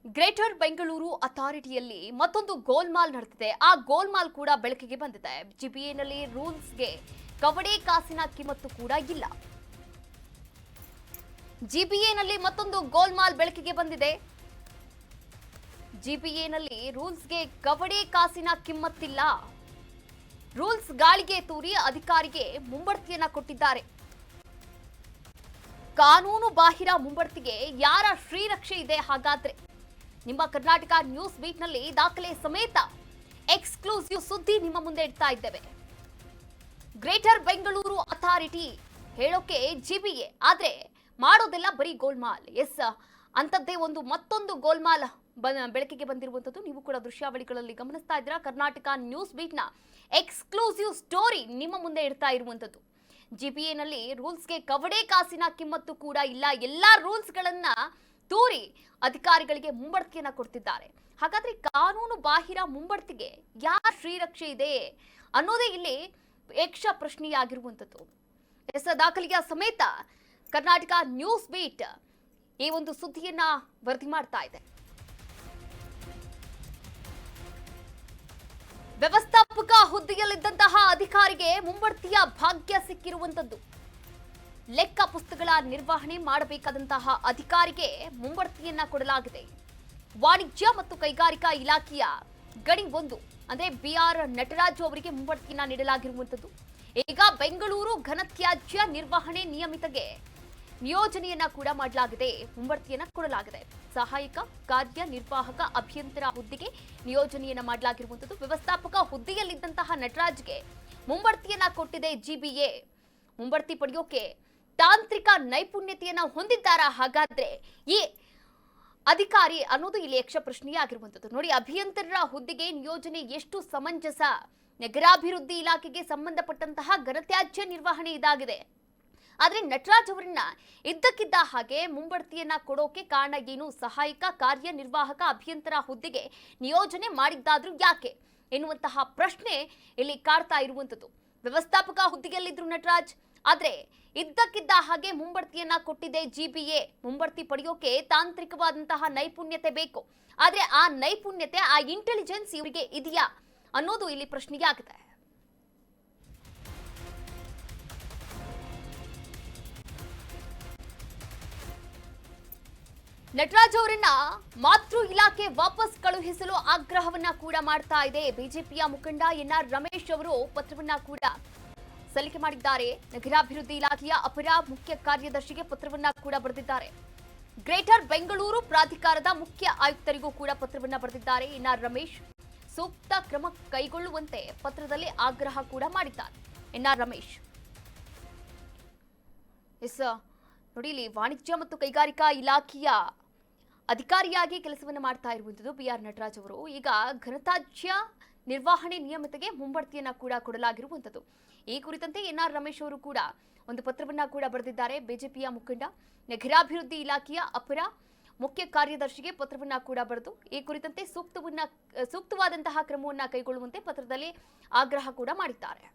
Greater Bengaluru ಅಥಾರಿಟಿಯಲ್ಲಿ ಮತ್ತೊಂದು ಗೋಲ್ಮಾಲ್ ನಡೆದಿದೆ. ಆ ಗೋಲ್ಮಾಲ್ ಕೂಡ ಬೆಳಕಿಗೆ ಬಂದಿದೆ. ಜಿಬಿಎನಲ್ಲಿ ರೂಲ್ಸ್ಗೆ ಕವಡೆ ಕಾಸಿನ ಕಿಮ್ಮತ್ತು ಕೂಡ ಇಲ್ಲ. ಜಿಬಿಎನಲ್ಲಿ ಮತ್ತೊಂದು ಗೋಲ್ಮಾಲ್ ಬೆಳಕಿಗೆ ಬಂದಿದೆ. ಜಿಬಿಎನಲ್ಲಿ ರೂಲ್ಸ್ಗೆ ಕವಡೆ ಕಾಸಿನ ಕಿಮ್ಮತ್ತಿಲ್ಲ. ರೂಲ್ಸ್ ಗಾಳಿಗೆ ತೂರಿ ಅಧಿಕಾರಿಗೆ ಮುಂಬಡ್ತಿಯನ್ನ ಕೊಟ್ಟಿದ್ದಾರೆ. ಕಾನೂನು ಬಾಹಿರ ಮುಂಬಡ್ತಿಗೆ ಯಾರ ಶ್ರೀರಕ್ಷೆ ಇದೆ ಹಾಗಾದ್ರೆ? ನಿಮ್ಮ ಕರ್ನಾಟಕ ನ್ಯೂಸ್ ಬೀಟ್ನಲ್ಲಿ ದಾಖಲೆ ಸಮೇತ ಎಕ್ಸ್ಕ್ಲೂಸಿವ್ ಸುದ್ದಿ ನಿಮ್ಮ ಮುಂದೆ ಇಡ್ತಾ ಇದ್ದೇವೆ. ಗ್ರೇಟರ್ ಬೆಂಗಳೂರು ಅಥಾರಿಟಿ ಹೇಳೋಕೆ ಜಿಬಿಎ, ಆದ್ರೆ ಮಾಡೋದೆಲ್ಲ ಬರೀ ಗೋಲ್ಮಾಲ್. ಎಸ್, ಅಂತದ್ದೇ ಮತ್ತೊಂದು ಗೋಲ್ಮಾಲ್ ಬೆಳಕಿಗೆ ಬಂದಿರುವಂತದ್ದು. ನೀವು ಕೂಡ ದೃಶ್ಯಾವಳಿಗಳಲ್ಲಿ ಗಮನಿಸ್ತಾ ಇದ್ದೀರಾ. ಕರ್ನಾಟಕ ನ್ಯೂಸ್ ಬೀಟ್ನ ಎಕ್ಸ್ಕ್ಲೂಸಿವ್ ಸ್ಟೋರಿ ನಿಮ್ಮ ಮುಂದೆ ಇಡ್ತಾ ಇರುವಂತದ್ದು. ಜಿಬಿಎನಲ್ಲಿ ರೂಲ್ಸ್ಗೆ ಕವಡೆ ಕಾಸಿನ ಕಿಮ್ಮತ್ತು ಕೂಡ ಇಲ್ಲ. ಎಲ್ಲಾ ರೂಲ್ಸ್ಗಳನ್ನ ತೂರಿ ಅಧಿಕಾರಿಗಳಿಗೆ ಮುಂಬಡ್ತಿಯನ್ನ ಕೊಡ್ತಿದ್ದಾರೆ. ಹಾಗಾದ್ರೆ ಕಾನೂನು ಬಾಹಿರ ಮುಂಬಡ್ತಿಗೆ ಯಾರ ಶ್ರೀರಕ್ಷೆ ಇದೆ ಅನ್ನೋದೇ ಇಲ್ಲಿ ಯಕ್ಷ ಪ್ರಶ್ನೆಯಾಗಿರುವಂತದ್ದು. ದಾಖಲೆಯ ಸಮೇತ ಕರ್ನಾಟಕ ನ್ಯೂಸ್ ಬೀಟ್ ಈ ಸುದ್ದಿಯನ್ನ ವರದಿ ಮಾಡ್ತಾ ಇದೆ. ವ್ಯವಸ್ಥಾಪಕ ಹುದ್ದೆಯಲ್ಲಿದ್ದಂತಹ ಅಧಿಕಾರಿಗೆ ಮುಂಬಡ್ತಿಯ ಭಾಗ್ಯ ಸಿಕ್ಕಿರುವಂತದ್ದು. ಲೆಕ್ಕ ಪುಸ್ತಕಗಳ ನಿರ್ವಹಣೆ ಮಾಡಬೇಕಾದಂತಹ ಅಧಿಕಾರಿಗೆ ಮುಂಬಡ್ತಿಯನ್ನ ಕೊಡಲಾಗಿದೆ. ವಾಣಿಜ್ಯ ಮತ್ತು ಕೈಗಾರಿಕಾ ಇಲಾಖೆಯ ಗಣಿ 1 ಅಂದ್ರೆ BR ನಟರಾಜು ಅವರಿಗೆ ಮುಂಬಡ್ತಿಯನ್ನ ನೀಡಲಾಗಿರುವಂತದ್ದು. ಈಗ ಬೆಂಗಳೂರು ಘನತ್ಯಾಜ್ಯ ನಿರ್ವಹಣೆ ನಿಯಮಿತಗೆ ನಿಯೋಜನೆಯನ್ನ ಕೂಡ ಮಾಡಲಾಗಿದೆ. ಮುಂಬಡ್ತಿಯನ್ನ ಕೊಡಲಾಗಿದೆ. ಸಹಾಯಕ ಕಾರ್ಯನಿರ್ವಾಹಕ ಅಭಿಯಂತರ ಹುದ್ದೆಗೆ ನಿಯೋಜನೆಯನ್ನ ಮಾಡಲಾಗಿರುವಂತದ್ದು. ವ್ಯವಸ್ಥಾಪಕ ಹುದ್ದೆಯಲ್ಲಿದ್ದಂತಹ ನಟರಾಜ್ಗೆ ಮುಂಬಡ್ತಿಯನ್ನ ಕೊಟ್ಟಿದೆ ಜಿಬಿಎ. ಮುಂಬಡ್ತಿ ಪಡೆಯೋಕೆ ತಾಂತ್ರಿಕ ನೈಪುಣ್ಯತೆಯನ್ನ ಹೊಂದಿದ್ದಾರಾ ಹಾಗಾದ್ರೆ ಈ ಅಧಿಕಾರಿ ಅನ್ನೋದು ಇಲ್ಲಿ ಯಕ್ಷ ಪ್ರಶ್ನೆಯಾಗಿರುವಂತದ್ದು. ನೋಡಿ, ಅಭಿಯಂತರರ ಹುದ್ದೆಗೆ ನಿಯೋಜನೆ ಎಷ್ಟು ಸಮಂಜಸ. ನಗರಾಭಿವೃದ್ಧಿ ಇಲಾಖೆಗೆ ಸಂಬಂಧಪಟ್ಟಂತಹ ಘನತ್ಯಾಜ್ಯ ನಿರ್ವಹಣೆ ಇದಾಗಿದೆ. ಆದ್ರೆ ನಟರಾಜ್ ಅವರನ್ನ ಇದ್ದಕ್ಕಿದ್ದ ಹಾಗೆ ಮುಂಬಡ್ತಿಯನ್ನ ಕೊಡೋಕೆ ಕಾರಣ ಏನು? ಸಹಾಯಕ ಕಾರ್ಯನಿರ್ವಾಹಕ ಅಭಿಯಂತರ ಹುದ್ದೆಗೆ ನಿಯೋಜನೆ ಮಾಡಿದ್ದಾದ್ರೂ ಯಾಕೆ ಎನ್ನುವಂತಹ ಪ್ರಶ್ನೆ ಇಲ್ಲಿ ಕಾಡ್ತಾ ಇರುವಂತದ್ದು. ವ್ಯವಸ್ಥಾಪಕ ಹುದ್ದೆಯಲ್ಲಿದ್ರು ನಟರಾಜ್, ಆದ್ರೆ ಇದ್ದಕ್ಕಿದ್ದ ಹಾಗೆ ಮುಂಬಡ್ತಿಯನ್ನ ಕೊಟ್ಟಿದೆ ಜಿಬಿಎ. ಮುಂಬಡ್ತಿ ಪಡೆಯೋಕೆ ತಾಂತ್ರಿಕವಾದಂತಹ ನೈಪುಣ್ಯತೆ ಬೇಕು. ಆದ್ರೆ ಆ ನೈಪುಣ್ಯತೆ, ಆ ಇಂಟೆಲಿಜೆನ್ಸ್ ಇವರಿಗೆ ಇದೆಯಾ ಅನ್ನೋದು ಇಲ್ಲಿ ಪ್ರಶ್ನೆಯಾಗಿದೆ. ನಟರಾಜ್ ಅವರನ್ನ ಮಾತೃ ಇಲಾಖೆ ವಾಪಸ್ ಕಳುಹಿಸಲು ಆಗ್ರಹವನ್ನ ಕೂಡ ಮಾಡ್ತಾ ಇದೆ. ಬಿಜೆಪಿಯ ಮುಖಂಡ NR ರಮೇಶ್ ಅವರು ಪತ್ರವನ್ನ ಕೂಡ ಸಲ್ಲಿಕೆ ಮಾಡಿದ್ದಾರೆ. ನಗರಾಭಿವೃದ್ಧಿ ಇಲಾಖೆಯ ಅಪರ ಮುಖ್ಯ ಕಾರ್ಯದರ್ಶಿಗೆ ಪತ್ರವನ್ನ ಕೂಡ ಬರೆದಿದ್ದಾರೆ. ಗ್ರೇಟರ್ ಬೆಂಗಳೂರು ಪ್ರಾಧಿಕಾರದ ಮುಖ್ಯ ಆಯುಕ್ತರಿಗೂ ಕೂಡ ಪತ್ರವನ್ನ ಬರೆದಿದ್ದಾರೆ. NR ರಮೇಶ್ ಸೂಕ್ತ ಕ್ರಮ ಕೈಗೊಳ್ಳುವಂತೆ ಪತ್ರದಲ್ಲಿ ಆಗ್ರಹ ಕೂಡ ಮಾಡಿದ್ದಾರೆ. NR ರಮೇಶ್ ನೋಡಿ, ಇಲ್ಲಿ ವಾಣಿಜ್ಯ ಮತ್ತು ಕೈಗಾರಿಕಾ ಇಲಾಖೆಯ ಅಧಿಕಾರಿಯಾಗಿ ಕೆಲಸವನ್ನು ಮಾಡ್ತಾ ಇರುವಂತದ್ದು BR ನಟರಾಜ್ ಅವರು. ಈಗ ಘನತ್ಯಾಜ್ಯ ನಿರ್ವಹಣೆ ನಿಯಮಿತಗೆ ಮುಂಬಡ್ತಿಯನ್ನ ಕೂಡ ಕೊಡಲಾಗಿರುವಂತದ್ದು. ಈ ಕುರಿತಂತೆ NR ರಮೇಶ್ ಅವರು ಕೂಡ ಪತ್ರವನ್ನ ಕೂಡ ಬರೆದಿದ್ದಾರೆ. ಬಿಜೆಪಿಯ ಮುಖಂಡ ನಗರಾಭಿವೃದ್ಧಿ ಇಲಾಖೆಯ ಅಪರ ಮುಖ್ಯ ಕಾರ್ಯದರ್ಶಿಗೆ ಪತ್ರವನ್ನ ಕೂಡ ಬರೆದು ಈ ಕುರಿತಂತೆ ಸೂಕ್ತವಾದಂತಹ ಕ್ರಮವನ್ನ ಕೈಗೊಳ್ಳುವಂತೆ ಪತ್ರದಲ್ಲಿ ಆಗ್ರಹ ಕೂಡ ಮಾಡಿದ್ದಾರೆ.